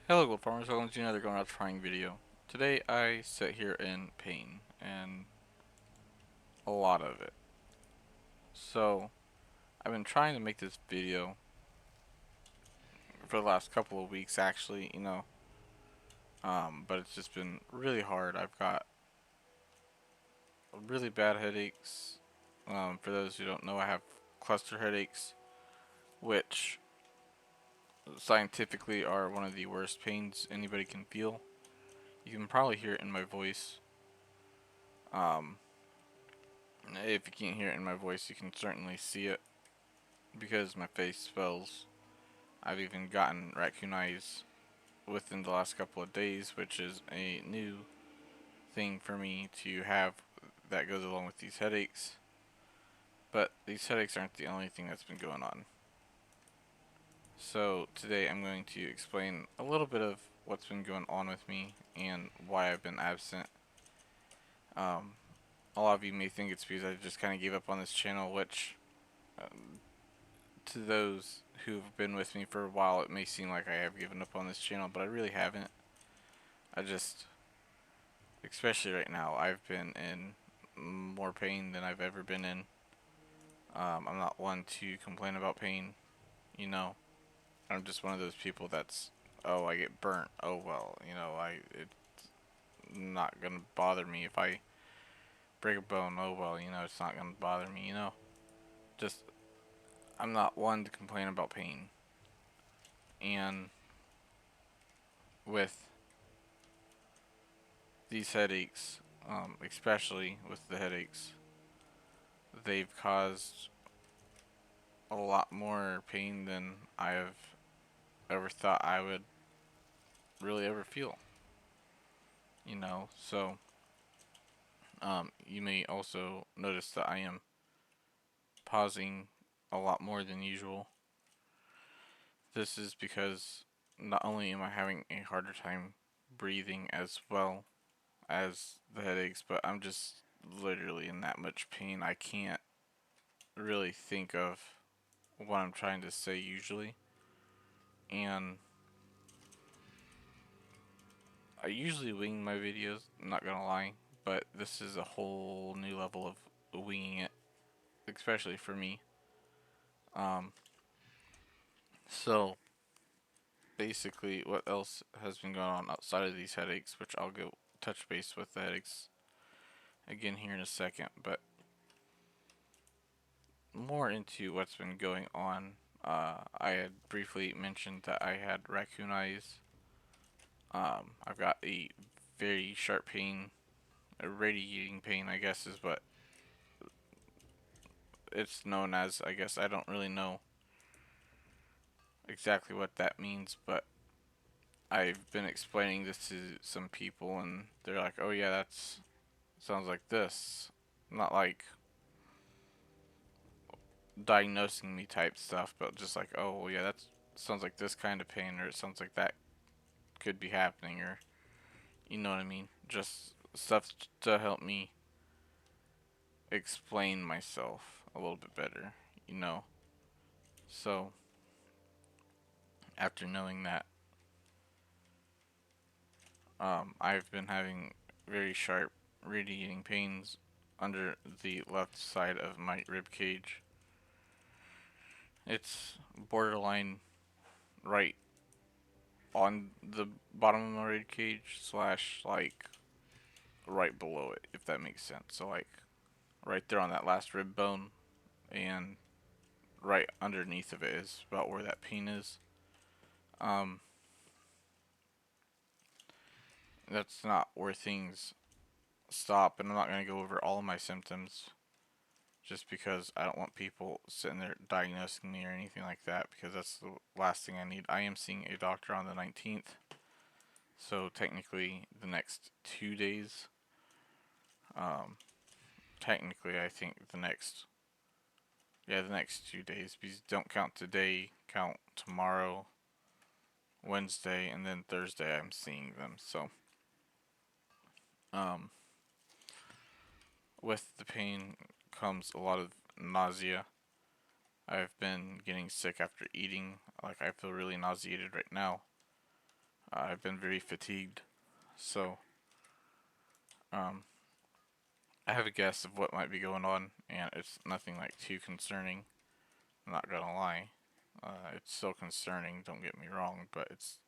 Hello Gold Farmers, welcome to another Going Out Trying video. Today I sit here in pain, and a lot of it. So, I've been trying to make this video for the last couple of weeks actually, but it's just been really hard. I've got really bad headaches. For those who don't know, I have cluster headaches, which scientifically are one of the worst pains anybody can feel. You can probably hear it in my voice. Um, if you can't hear it in my voice, you can certainly see it because my face swells. I've even gotten raccoon eyes within the last couple of days, which is a new thing for me to have that goes along with these headaches. But these headaches aren't the only thing that's been going on. So today I'm going to explain a little bit of what's been going on with me and why I've been absent. Um, a lot of you may think it's because I just kind of gave up on this channel, which to those who've been with me for a while, it may seem like I have given up on this channel, but I really haven't. I just, especially right now, I've been in more pain than I've ever been in. I'm not one to complain about pain, you know. I'm just one of those people that's, oh, I get burnt. Oh well, it's not gonna bother me if I break a bone. Oh well, it's not gonna bother me, Just, I'm not one to complain about pain. And with these headaches, especially with the headaches, they've caused a lot more pain than I have ever thought I would really ever feel. So you may also notice that I am pausing a lot more than usual. This is because not only am I having a harder time breathing as well as the headaches, but I'm just literally in that much pain I can't really think of what I'm trying to say usually. And I usually wing my videos, I'm not gonna lie, but this is a whole new level of winging it, especially for me. Um, so basically, what else has been going on outside of these headaches, which I'll go touch base with the headaches again here in a second, but more into what's been going on. I had briefly mentioned that I had raccoon eyes. I've got a very sharp pain, a radiating pain, I guess is what it's known as. I guess I don't really know exactly what that means, but I've been explaining this to some people, and they're like, "Oh yeah, that's sounds like this," not like diagnosing me type stuff, but just like, "Oh well, yeah, that sounds like this kind of pain, or it sounds like that could be happening," or you know what I mean? Just stuff to help me explain myself a little bit better, you know. So after knowing that, I've been having very sharp radiating pains under the left side of my rib cage. It's borderline right on the bottom of my rib cage slash like right below it, if that makes sense. So like right there on that last rib bone, and right underneath of it is about where that pain is. Um, that's not where things stop, and I'm not gonna go over all of my symptoms just because I don't want people sitting there diagnosing me or anything like that, because that's the last thing I need. I am seeing a doctor on the 19th, so technically the next 2 days. Um, technically, I think the next 2 days, because don't count today, count tomorrow, Wednesday, and then Thursday. I'm seeing them. So, um, with the pain comes a lot of nausea. I've been getting sick after eating. Like, I feel really nauseated right now. I've been very fatigued, so um, I have a guess of what might be going on, and it's nothing like too concerning. I'm not gonna lie. It's still concerning, don't get me wrong, but it's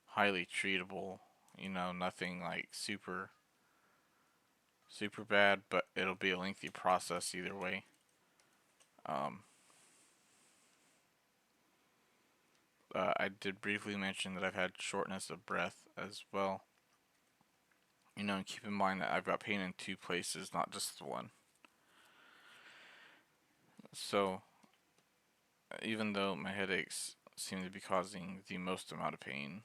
highly treatable. You know, nothing like super bad, but it'll be a lengthy process either way. Um, I did briefly mention that I've had shortness of breath as well. You know, and keep in mind that I've got pain in two places, not just the one. So, even though my headaches seem to be causing the most amount of pain,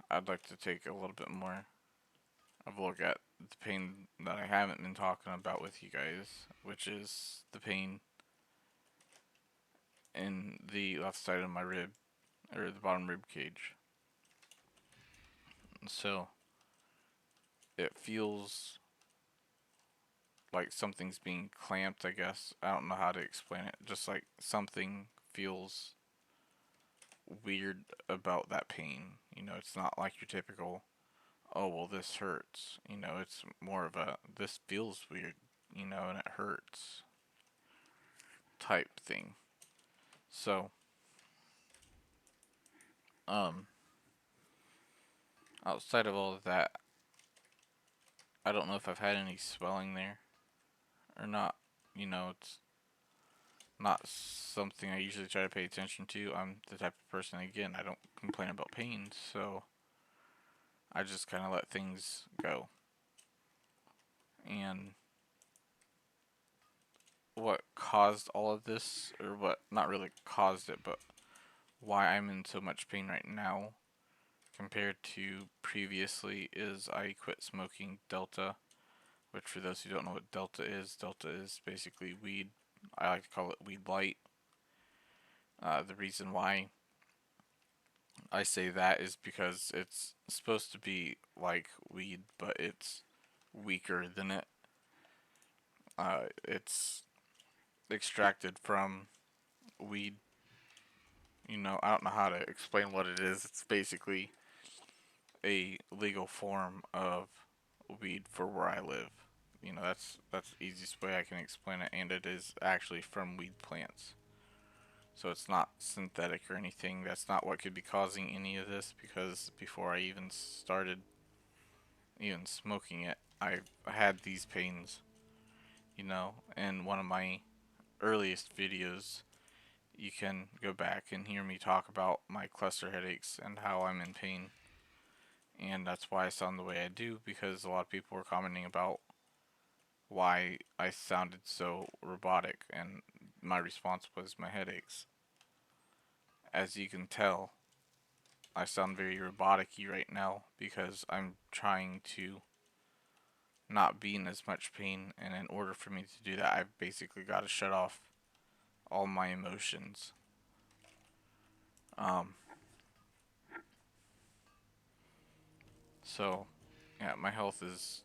I'd like to take a little bit more of a look at the pain that I haven't been talking about with you guys, which is the pain in the left side of my rib, or the bottom rib cage. So, it feels like something's being clamped, I guess. I don't know how to explain it. Just like something feels weird about that pain. You know, it's not like your typical, oh, well, this hurts. You know, it's more of a, this feels weird, you know, and it hurts type thing. So, um, outside of all of that, I don't know if I've had any swelling there or not. You know, it's not something I usually try to pay attention to. I'm the type of person, again, I don't complain about pain, so I just kind of let things go. And what caused all of this, or what not really caused it, but why I'm in so much pain right now compared to previously, is I quit smoking Delta, which for those who don't know what Delta is basically weed. I like to call it weed light. The reason why I say that is because it's supposed to be like weed, but it's weaker than it. It's extracted from weed. You know, I don't know how to explain what it is. It's basically a legal form of weed for where I live. You know, that's the easiest way I can explain it, and it is actually from weed plants. So it's not synthetic or anything. That's not what could be causing any of this, because before I even started even smoking it, I had these pains. You know, in one of my earliest videos, you can go back and hear me talk about my cluster headaches and how I'm in pain. And that's why I sound the way I do, because a lot of people were commenting about why I sounded so robotic, and my response was my headaches. As you can tell, I sound very robotic-y right now because I'm trying to not be in as much pain, and in order for me to do that, I've basically got to shut off all my emotions. Um, so, yeah, my health has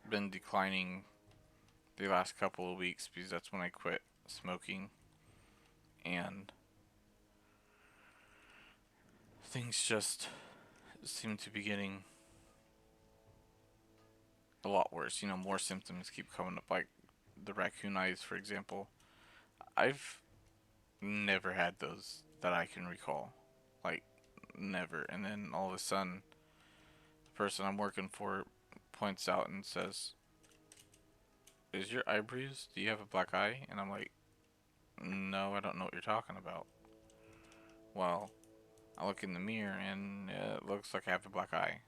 been declining the last couple of weeks because that's when I quit smoking, and things just seem to be getting a lot worse. You know, more symptoms keep coming up, like the raccoon eyes, for example. I've never had those that I can recall. Like, never. And then all of a sudden, the person I'm working for points out and says, "Is your eye bruised? Do you have a black eye?" And I'm like, "No, I don't know what you're talking about." Well, I look in the mirror and it looks like I have a black eye.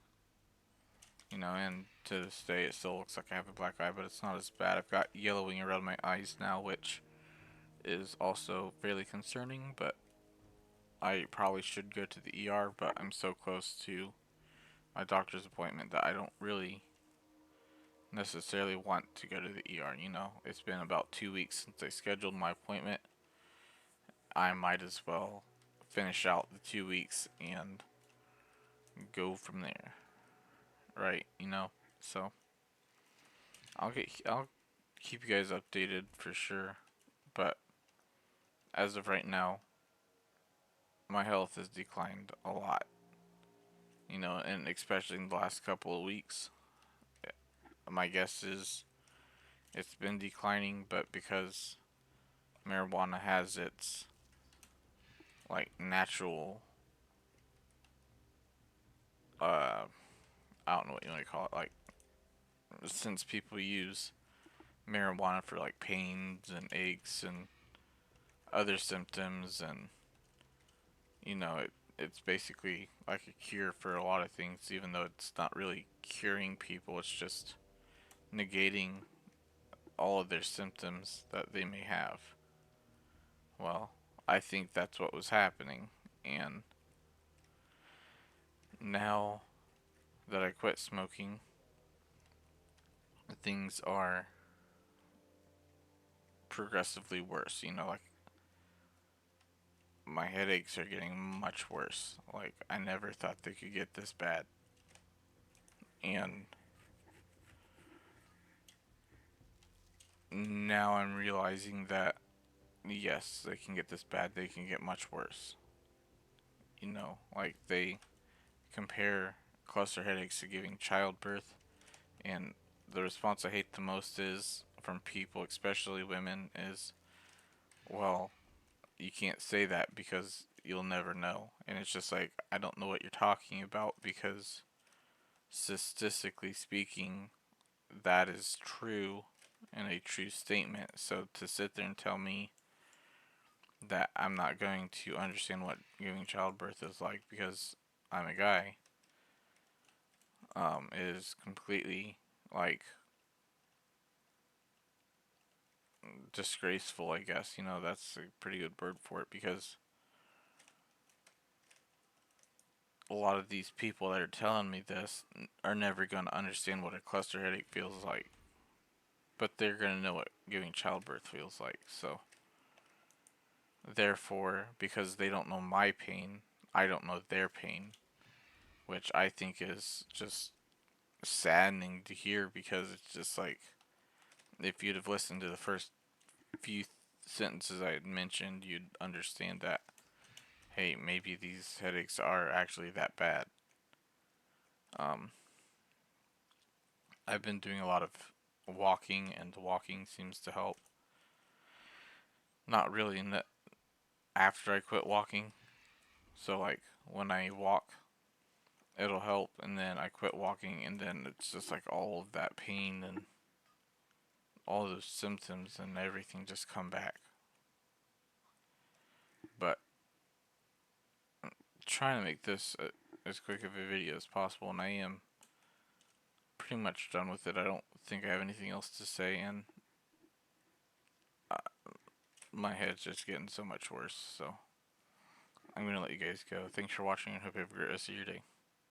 You know, and to this day it still looks like I have a black eye, but it's not as bad. I've got yellowing around my eyes now, which is also fairly concerning, but I probably should go to the ER, but I'm so close to my doctor's appointment that I don't really necessarily want to go to the ER. You know, it's been about 2 weeks since I scheduled my appointment. I might as well finish out the 2 weeks and go from there, right? You know, so I'll keep you guys updated for sure, but as of right now, my health has declined a lot. You know, and especially in the last couple of weeks, my guess is it's been declining, but because marijuana has its like natural uh I don't know what you want to call it, like since people use marijuana for like pains and aches and other symptoms, and it's basically like a cure for a lot of things, even though it's not really curing people, it's just negating all of their symptoms that they may have. Well, I think that's what was happening, and now that I quit smoking, things are progressively worse. Like my headaches are getting much worse. Like I never thought they could get this bad. And now I'm realizing that yes, they can get this bad, they can get much worse. Like they compare cluster headaches to giving childbirth, and the response I hate the most is from people, especially women, is, well, you can't say that because you'll never know. And it's just like, I don't know what you're talking about, because statistically speaking, that is true and a true statement. So to sit there and tell me that I'm not going to understand what giving childbirth is like because I'm a guy, is completely like disgraceful, I guess. That's a pretty good word for it, because a lot of these people that are telling me this are never going to understand what a cluster headache feels like, but they're going to know what giving childbirth feels like. So, therefore, because they don't know my pain, I don't know their pain, which I think is just saddening to hear, because it's just like, if you'd have listened to the first few sentences I had mentioned, you'd understand that, hey, maybe these headaches are actually that bad. Um, I've been doing a lot of walking, and walking seems to help. Not really in the after I quit walking. So like when I walk, it'll help, and then I quit walking, and then it's just like all of that pain and all those symptoms and everything just come back. But I'm trying to make this as quick of a video as possible, and I am pretty much done with it. I don't think I have anything else to say, and uh, my head's just getting so much worse. So I'm gonna let you guys go. Thanks for watching, and hope you have a great rest of your day.